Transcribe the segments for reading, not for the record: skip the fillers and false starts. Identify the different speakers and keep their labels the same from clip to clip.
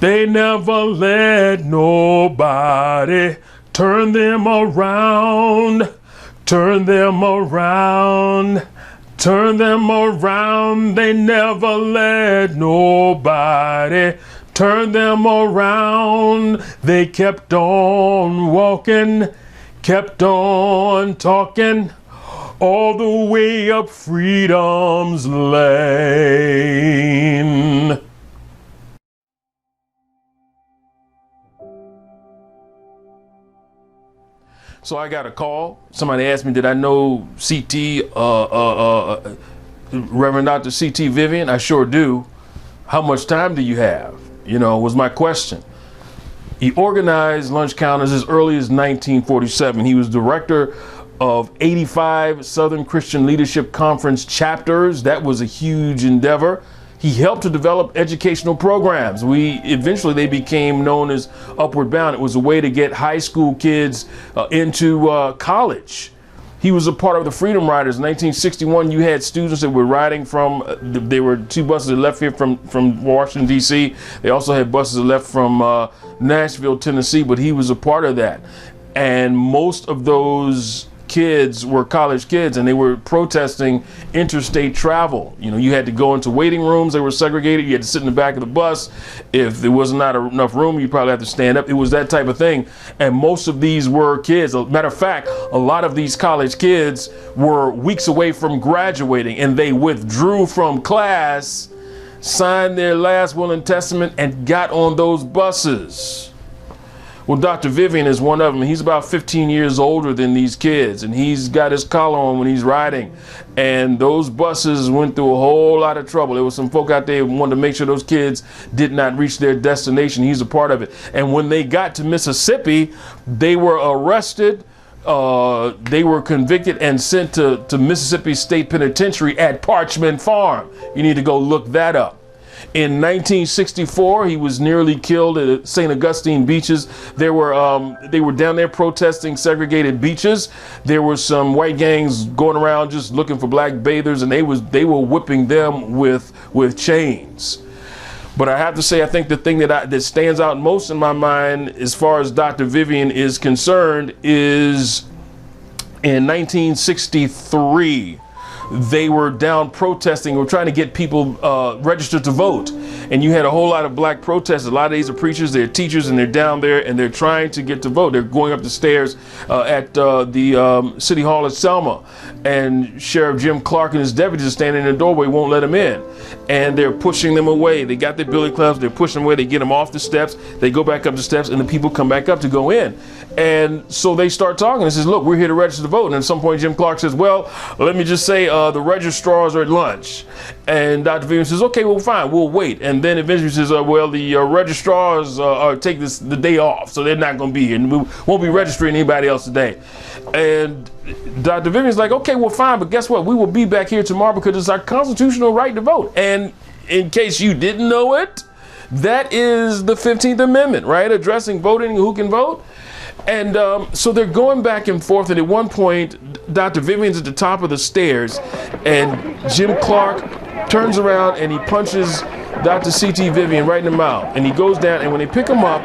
Speaker 1: They never let nobody turn them around, turn them around, turn them around. They never let nobody turn them around. They kept on walking, kept on talking, all the way up freedom's lane. So I got a call. Somebody asked me, did I know CT, Reverend Dr. CT Vivian? I sure do. How much time do you have? You know, was my question. He organized lunch counters as early as 1947. He was director of 85 Southern Christian Leadership Conference chapters. That was a huge endeavor. He helped to develop educational programs. Eventually they became known as Upward Bound. It was a way to get high school kids into college. He was a part of the Freedom Riders. In 1961, you had students that were riding from, there were two buses that left here from Washington, D.C. They also had buses that left from Nashville, Tennessee, but he was a part of that. And most of those kids were college kids, and they were protesting interstate travel. You know, you had to go into waiting rooms. They were segregated. You had to sit in the back of the bus. If there was not enough room, you probably had to stand up. It was that type of thing. And most of these were kids. Matter of fact, a lot of these college kids were weeks away from graduating, and they withdrew from class, signed their last will and testament, and got on those buses. Well, Dr. Vivian is one of them. He's about 15 years older than these kids, and he's got his collar on when he's riding. And those buses went through a whole lot of trouble. There was some folk out there who wanted to make sure those kids did not reach their destination. He's a part of it. And when they got to Mississippi, they were arrested. They were convicted and sent to Mississippi State Penitentiary at Parchman Farm. You need to go look that up. In 1964, he was nearly killed at St. Augustine beaches. They were down there protesting segregated beaches. There were some white gangs going around just looking for black bathers, and they were whipping them with chains. But I have to say, I think the thing that stands out most in my mind as far as Dr. Vivian is concerned is in 1963. They were down protesting, or trying to get people registered to vote. And you had a whole lot of black protesters. A lot of these are preachers, they're teachers, and they're down there and they're trying to get to vote. They're going up the stairs at the City Hall at Selma. And Sheriff Jim Clark and his deputies are standing in the doorway, won't let them in. And they're pushing them away. They got their billy clubs, they're pushing them away, they get them off the steps, they go back up the steps, and the people come back up to go in. And so they start talking and says, look, we're here to register to vote. And at some point Jim Clark says, well, let me just say the registrars are at lunch. And Dr. Vivian says, okay, well, fine, we'll wait. And then eventually says, well, the registrars take the day off, so they're not going to be here, and we won't be registering anybody else today. And Dr. Vivian's like, okay, well, fine, but guess what? We will be back here tomorrow because it's our constitutional right to vote. And in case you didn't know it, that is the 15th Amendment, right? Addressing voting, who can vote. And so they're going back and forth, and at one point, Dr. Vivian's at the top of the stairs, and Jim Clark turns around and he punches Dr. C.T. Vivian right in the mouth. And he goes down, and when they pick him up,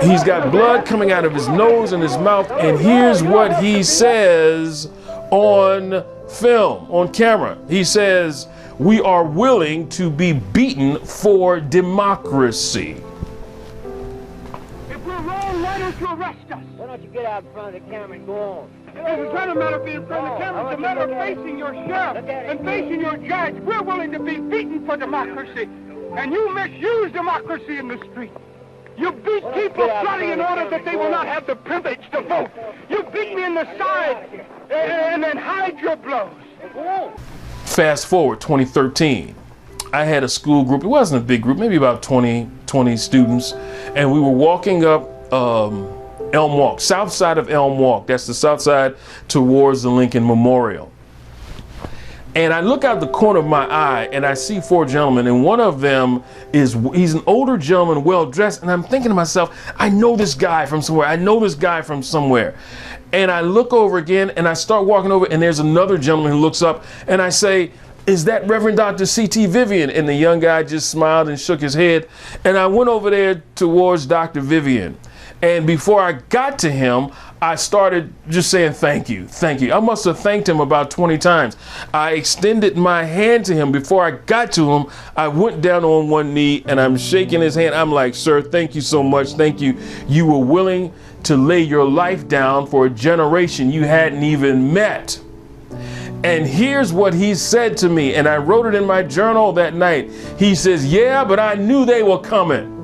Speaker 1: he's got blood coming out of his nose and his mouth, and here's what he says on film, on camera. He says, "We are willing to be beaten for democracy."
Speaker 2: Why don't you arrest us?
Speaker 3: Why don't you get out in front of the camera and go on?
Speaker 2: It's not a matter of being in front of the camera. It's a matter of facing your sheriff and facing your judge. We're willing to be beaten for democracy. And you misuse democracy in the street. You beat people bloody in order that they will not have the privilege to vote. You beat me in the side and then hide your blows.
Speaker 1: Fast forward 2013. I had a school group. It wasn't a big group, maybe about 20 students. And we were walking up Elm Walk, south side of Elm Walk. That's the south side towards the Lincoln Memorial. And I look out the corner of my eye and I see four gentlemen, and one of them he's an older gentleman, well dressed, and I'm thinking to myself, I know this guy from somewhere. I know this guy from somewhere. And I look over again and I start walking over, and there's another gentleman who looks up, and I say, is that Reverend Dr. C.T. Vivian? And the young guy just smiled and shook his head. And I went over there towards Dr. Vivian. And before I got to him, I started just saying, thank you, thank you. I must have thanked him about 20 times. I extended my hand to him. Before I got to him, I went down on one knee and I'm shaking his hand. I'm like, sir, thank you so much. Thank you. You were willing to lay your life down for a generation you hadn't even met. And here's what he said to me, and I wrote it in my journal that night. He says, yeah, but I knew they were coming.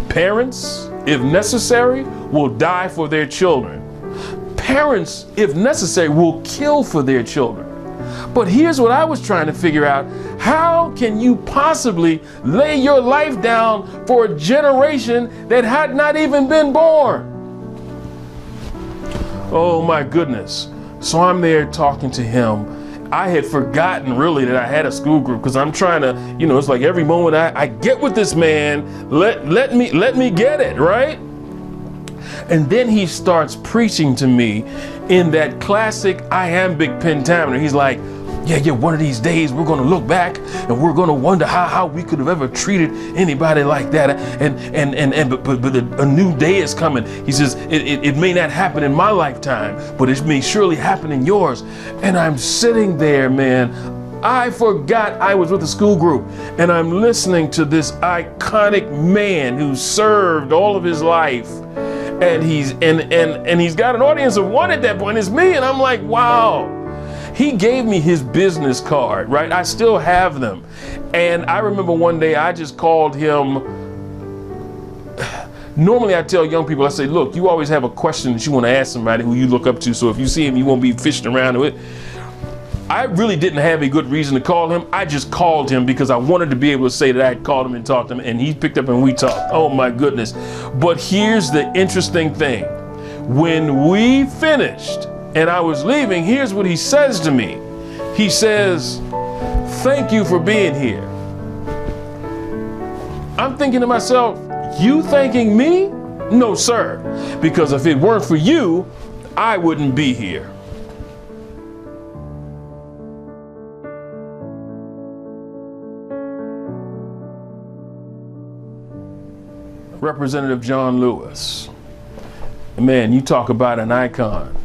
Speaker 1: Parents, if necessary, will die for their children. Parents, if necessary, will kill for their children. But here's what I was trying to figure out. How can you possibly lay your life down for a generation that had not even been born? Oh my goodness. So I'm there talking to him. I had forgotten really that I had a school group, because I'm trying to, it's like every moment I get with this man, let me get it, right? And then he starts preaching to me in that classic iambic pentameter. He's like, yeah, one of these days we're going to look back and we're going to wonder how we could have ever treated anybody like that. But a new day is coming. He says, it may not happen in my lifetime, but it may surely happen in yours. And I'm sitting there, man. I forgot I was with a school group, and I'm listening to this iconic man who served all of his life. And he's got an audience of one at that point. It's me. And I'm like, wow. He gave me his business card, right? I still have them. And I remember one day I just called him. Normally I tell young people, I say, look, you always have a question that you want to ask somebody who you look up to. So if you see him, you won't be fishing around with it. I really didn't have a good reason to call him. I just called him because I wanted to be able to say that I had called him and talked to him, and he picked up and we talked. Oh my goodness. But here's the interesting thing. When we finished and I was leaving, here's what he says to me. He says, thank you for being here. I'm thinking to myself, you thanking me? No, sir. Because if it weren't for you, I wouldn't be here. Representative John Lewis. Man, you talk about an icon.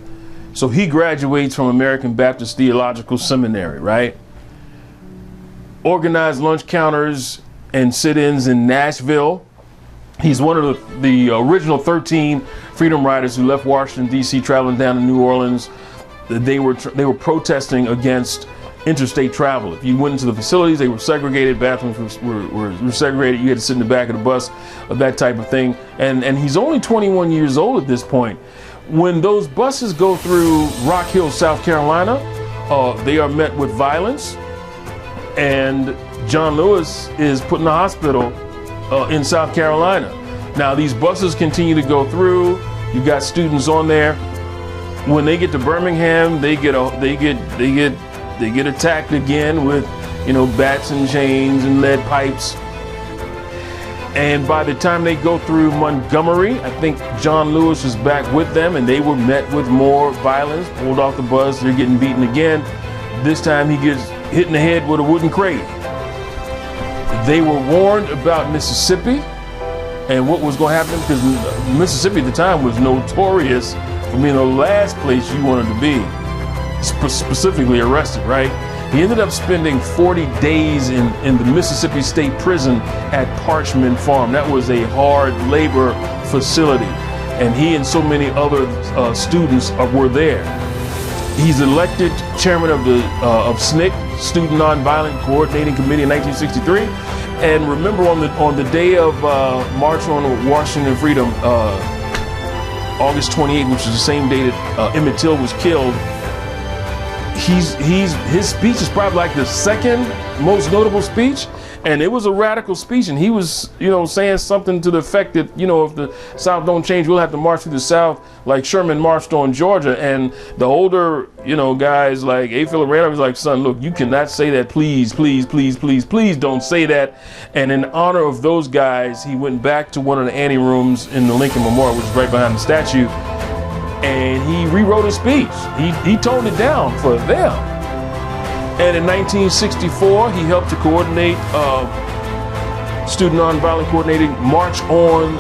Speaker 1: So he graduates from American Baptist Theological Seminary, right? Organized lunch counters and sit-ins in Nashville. He's one of the original 13 Freedom Riders who left Washington, D.C., traveling down to New Orleans. They were protesting against interstate travel. If you went into the facilities, they were segregated. Bathrooms were segregated. You had to sit in the back of the bus, that type of thing. And he's only 21 years old at this point. When those buses go through Rock Hill, South Carolina, they are met with violence. And John Lewis is put in the hospital in South Carolina. Now these buses continue to go through. You got students on there. When they get to Birmingham, they get attacked again with, bats and chains and lead pipes. And by the time they go through Montgomery, I think John Lewis is back with them, and they were met with more violence, pulled off the bus, they're getting beaten again. This time he gets hit in the head with a wooden crate. They were warned about Mississippi and what was going to happen, because Mississippi at the time was notorious for being the last place you wanted to be. Specifically arrested, right? He ended up spending 40 days in the Mississippi State Prison at Parchman Farm. That was a hard labor facility, and he and so many other students were there. He's elected chairman of SNCC, Student Nonviolent Coordinating Committee, in 1963. And remember, on the day of March on Washington Freedom, August 28th, which is the same day that Emmett Till was killed, his speech is probably like the second most notable speech, and it was a radical speech, and he was, saying something to the effect that, if the South don't change, we'll have to march through the South like Sherman marched on Georgia. And the older, guys like A. Philip Randolph was like, son, look, you cannot say that. Please, please, please, please, please don't say that. And in honor of those guys, he went back to one of the ante rooms in the Lincoln Memorial, which is right behind the statue. and he rewrote his speech. He toned it down for them. And in 1964, he helped to coordinate Student Nonviolent Coordinating March on,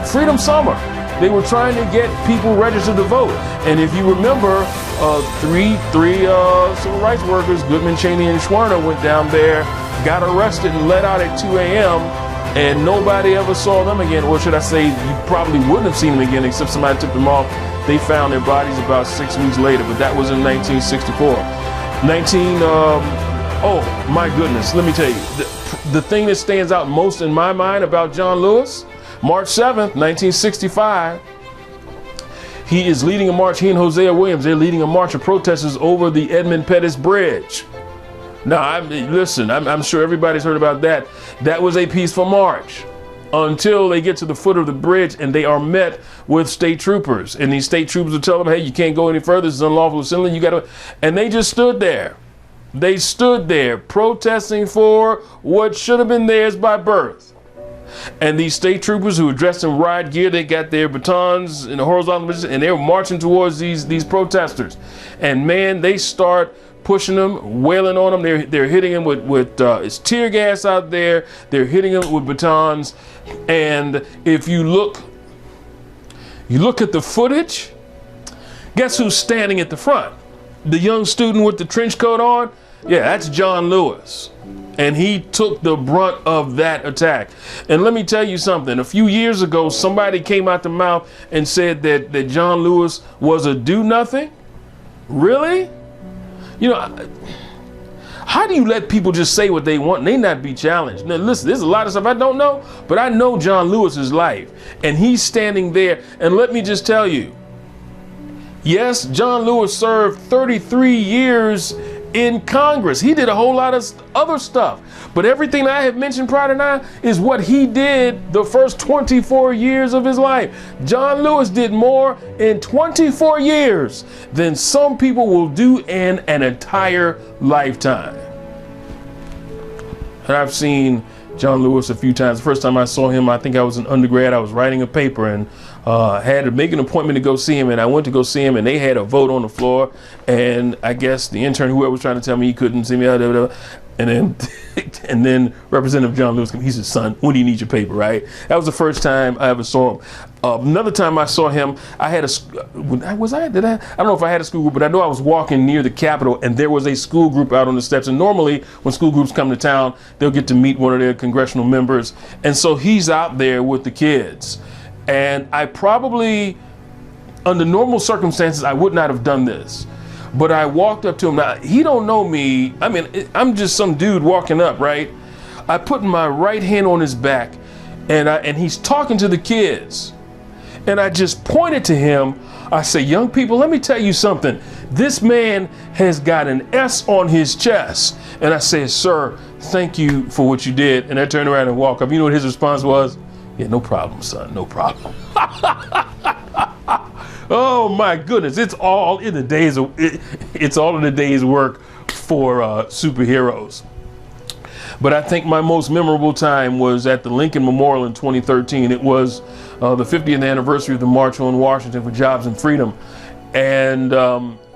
Speaker 1: Freedom Summer. They were trying to get people registered to vote. And if you remember, three civil rights workers, Goodman, Cheney, and Schwerner, went down there, got arrested, and let out at 2 a.m., and nobody ever saw them again. Or should I say, you probably wouldn't have seen them again except somebody took them off. They found their bodies about 6 weeks later, but that was in 1964. Oh my goodness, let me tell you, the thing that stands out most in my mind about John Lewis, March 7th, 1965, he is leading a march, he and Hosea Williams, they're leading a march of protesters over the Edmund Pettus Bridge. Now, I'm sure everybody's heard about that. That was a peaceful march until they get to the foot of the bridge and they are met with state troopers. And these state troopers will tell them, hey, you can't go any further, this is unlawful assembly, you gotta, and they just stood there. They stood there protesting for what should have been theirs by birth. And these state troopers who were dressed in riot gear, they got their batons in the horizontal position and they were marching towards these protesters. And man, they start pushing them, wailing on them. They're hitting them with it's tear gas out there. They're hitting them with batons. And if you look at the footage, guess who's standing at the front? The young student with the trench coat on? Yeah, that's John Lewis. And he took the brunt of that attack. And let me tell you something. A few years ago, somebody came out the mouth and said that John Lewis was a do-nothing. Really? You know, how do you let people just say what they want and they not be challenged? Now, listen, there's a lot of stuff I don't know, but I know John Lewis's life. And he's standing there. And let me just tell you, yes, John Lewis served 33 years in Congress. He did a whole lot of other stuff. But everything I have mentioned prior to now is what he did the first 24 years of his life. John Lewis did more in 24 years than some people will do in an entire lifetime. And I've seen John Lewis a few times. The first time I saw him, I think I was an undergrad. I was writing a paper and had to make an appointment to go see him, and I went to go see him, and they had a vote on the floor, and I guess the intern, whoever was trying to tell me he couldn't see me, and then Representative John Lewis, he said, son, when do you need your paper, right? That was the first time I ever saw him. Another time I saw him, I had I don't know if I had a school group, but I know I was walking near the Capitol, and there was a school group out on the steps, and normally when school groups come to town, they'll get to meet one of their congressional members, and so he's out there with the kids. And I probably, under normal circumstances, I would not have done this. But I walked up to him. Now, he don't know me. I mean, I'm just some dude walking up, right? I put my right hand on his back, and he's talking to the kids. And I just pointed to him. I say, young people, let me tell you something. This man has got an S on his chest. And I said, sir, thank you for what you did. And I turned around and walked up. You know what his response was? Yeah, no problem, son, no problem. Oh my goodness, it's all in the day's work for superheroes. But I think my most memorable time was at the Lincoln Memorial in 2013. It was the 50th anniversary of the March on Washington for Jobs and Freedom.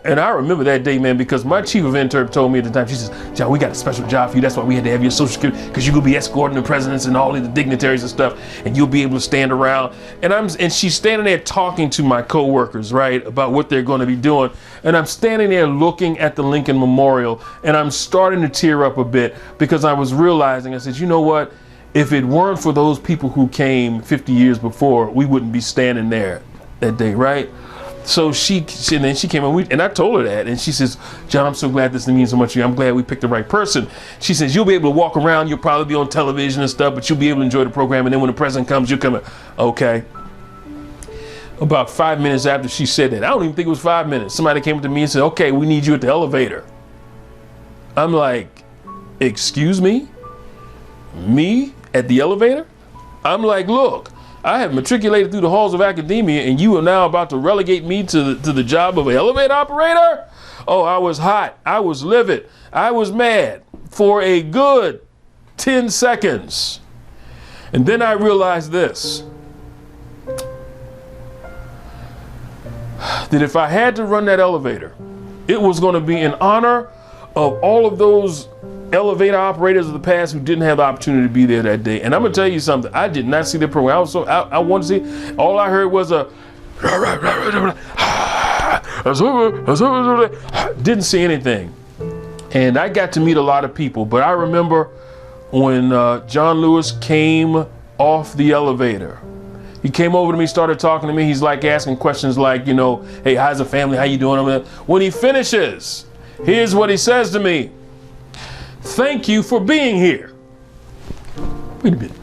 Speaker 1: And I remember that day, man, because my chief of intern told me at the time, she says, John, we got a special job for you. That's why we had to have your Social Security, because you're going to be escorting the presidents and all of the dignitaries and stuff, and you'll be able to stand around. And she's standing there talking to my coworkers, right, about what they're going to be doing. And I'm standing there looking at the Lincoln Memorial, and I'm starting to tear up a bit because I was realizing, I said, you know what? If it weren't for those people who came 50 years before, we wouldn't be standing there that day, right? So and then she came and I told her that, and she says, John, I'm so glad this means so much to you. I'm glad we picked the right person. She says, you'll be able to walk around, you'll probably be on television and stuff, but you'll be able to enjoy the program, and then when the president comes, you'll come in. Okay. About 5 minutes after she said that, I don't even think it was 5 minutes, somebody came up to me and said, okay, we need you at the elevator. I'm like, excuse me? Me at the elevator? I'm like, look, I have matriculated through the halls of academia, and you are now about to relegate me to the job of an elevator operator? Oh, I was hot. I was livid. I was mad for a good 10 seconds. And then I realized this. that if I had to run that elevator, it was going to be in honor of all of those elevator operators of the past who didn't have the opportunity to be there that day. And I'm gonna tell you something, I did not see the program. I wanted to see, all I heard was a didn't see anything. And I got to meet a lot of people, but I remember when John Lewis came off the elevator. He came over to me, started talking to me. He's like asking questions like, you know, hey, how's the family? How you doing? When he finishes, here's what he says to me. Thank you for being here. Wait a minute.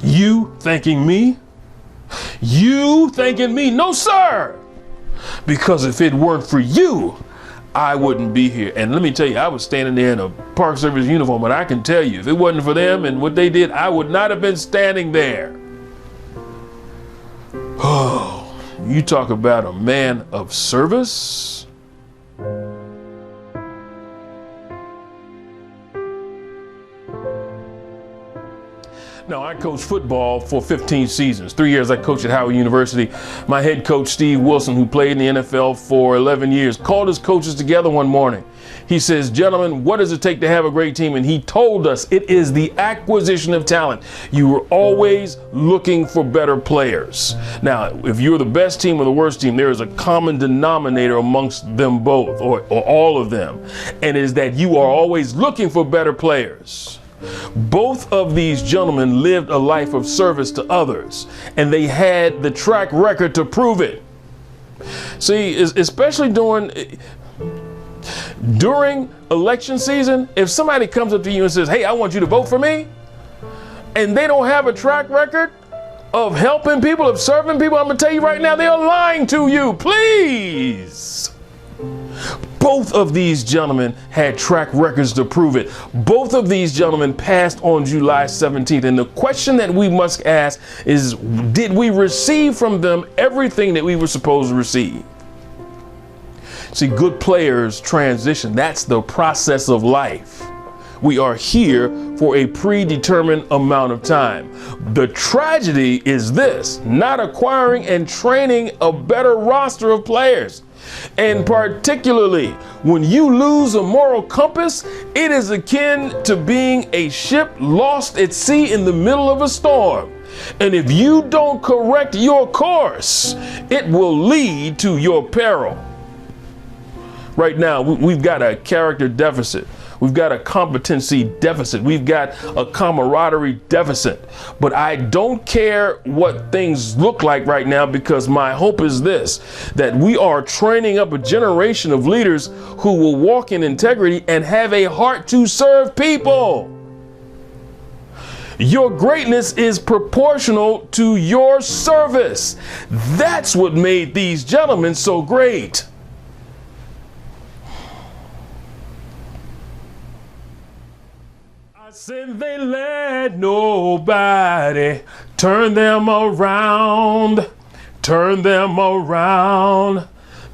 Speaker 1: You thanking me? You thanking me? No, sir. Because if it weren't for you, I wouldn't be here. And let me tell you, I was standing there in a Park Service uniform, and I can tell you, if it wasn't for them and what they did, I would not have been standing there. Oh, you talk about a man of service. Now, I coached football for 15 seasons. 3 years I coached at Howard University. My head coach, Steve Wilson, who played in the NFL for 11 years, called his coaches together one morning. He says, gentlemen, what does it take to have a great team? And he told us it is the acquisition of talent. You are always looking for better players. Now, if you're the best team or the worst team, there is a common denominator amongst them both, or all of them. And it is that you are always looking for better players. Both of these gentlemen lived a life of service to others, and they had the track record to prove it. See, especially during election season, if somebody comes up to you and says, hey, I want you to vote for me, and they don't have a track record of helping people, of serving people, I'm gonna tell you right now, they're lying to you. Please. Both of these gentlemen had track records to prove it. Both of these gentlemen passed on July 17th. And the question that we must ask is, did we receive from them everything that we were supposed to receive? See, good players transition. That's the process of life. We are here for a predetermined amount of time. The tragedy is this: not acquiring and training a better roster of players. And particularly when you lose a moral compass, it is akin to being a ship lost at sea in the middle of a storm. And if you don't correct your course, it will lead to your peril. Right now, we've got a character deficit. We've got a competency deficit. We've got a camaraderie deficit. But I don't care what things look like right now, because my hope is this, that we are training up a generation of leaders who will walk in integrity and have a heart to serve people. Your greatness is proportional to your service. That's what made these gentlemen so great. Said they let nobody turn them around, turn them around,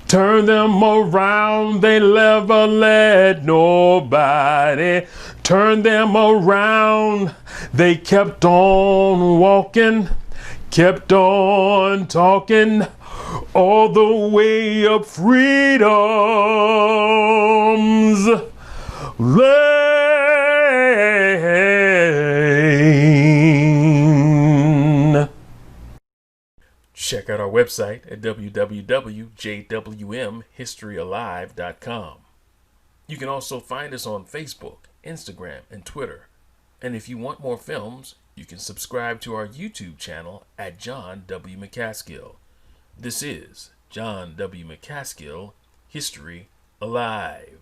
Speaker 1: turn them around. They never let nobody turn them around. They kept on walking, kept on talking, all the way up freedom's lane. Check out our website at www.jwmhistoryalive.com. You can also find us on Facebook, Instagram, and Twitter. And if you want more films, you can subscribe to our YouTube channel at John W. McCaskill. This is John W. McCaskill, History Alive.